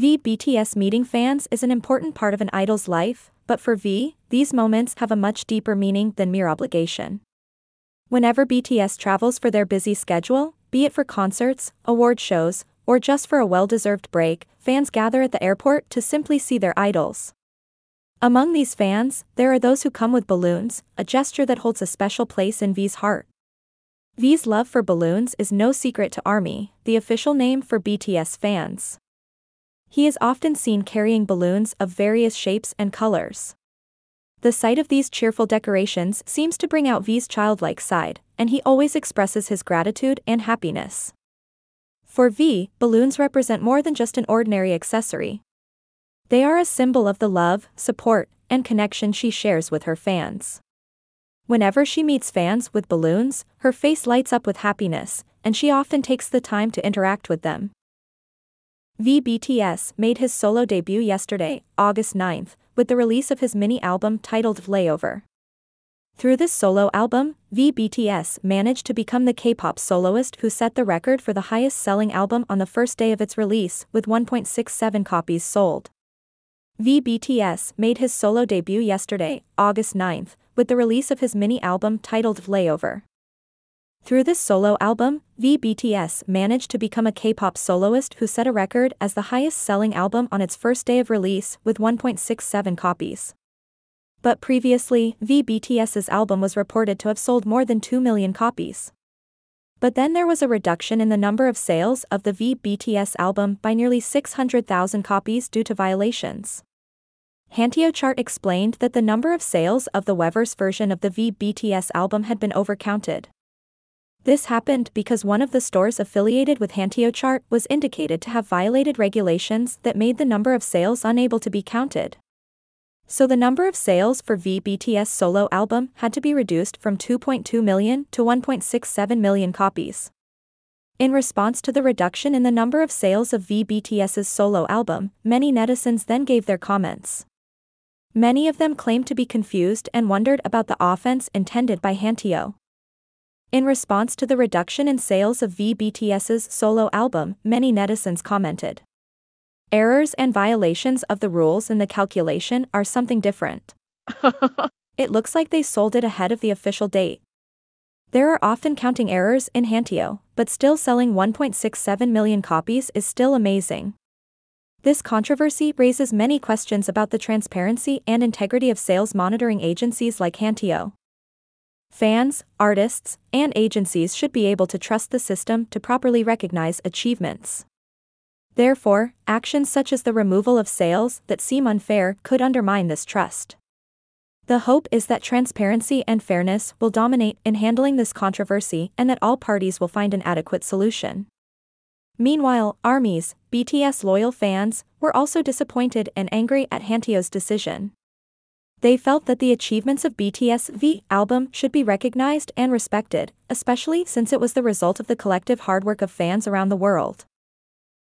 BTS meeting fans is an important part of an idol's life, but for V, these moments have a much deeper meaning than mere obligation. Whenever BTS travels for their busy schedule, be it for concerts, award shows, or just for a well-deserved break, fans gather at the airport to simply see their idols. Among these fans, there are those who come with balloons, a gesture that holds a special place in V's heart. V's love for balloons is no secret to ARMY, the official name for BTS fans. He is often seen carrying balloons of various shapes and colors. The sight of these cheerful decorations seems to bring out V's childlike side, and he always expresses his gratitude and happiness. For V, balloons represent more than just an ordinary accessory. They are a symbol of the love, support, and connection she shares with her fans. Whenever she meets fans with balloons, her face lights up with happiness, and she often takes the time to interact with them. BTS made his solo debut yesterday, August 9th, with the release of his mini-album titled Layover. Through this solo album, BTS managed to become the K-pop soloist who set the record for the highest-selling album on the first day of its release, with 1.67 copies sold. BTS made his solo debut yesterday, August 9th, with the release of his mini-album titled Layover. Through this solo album, BTS managed to become a K-pop soloist who set a record as the highest-selling album on its first day of release, with 1.67 copies. But previously, BTS's album was reported to have sold more than 2 million copies. But then there was a reduction in the number of sales of the BTS album by nearly 600,000 copies due to violations. Hanteo Chart explained that the number of sales of the Weverse version of the BTS album had been overcounted. This happened because one of the stores affiliated with Hanteo Chart was indicated to have violated regulations that made the number of sales unable to be counted. So the number of sales for BTS solo album had to be reduced from 2.2 million to 1.67 million copies. In response to the reduction in the number of sales of BTS's solo album, many netizens then gave their comments. Many of them claimed to be confused and wondered about the offense intended by Hanteo. In response to the reduction in sales of BTS's solo album, many netizens commented, "Errors and violations of the rules in the calculation are something different. It looks like they sold it ahead of the official date. There are often counting errors in Hanteo, but still selling 1.67 million copies is still amazing." This controversy raises many questions about the transparency and integrity of sales monitoring agencies like Hanteo. Fans, artists, and agencies should be able to trust the system to properly recognize achievements. Therefore, actions such as the removal of sales that seem unfair could undermine this trust. The hope is that transparency and fairness will dominate in handling this controversy and that all parties will find an adequate solution. Meanwhile, ARMY's BTS loyal fans were also disappointed and angry at Hanteo's decision. They felt that the achievements of BTS' album should be recognized and respected, especially since it was the result of the collective hard work of fans around the world.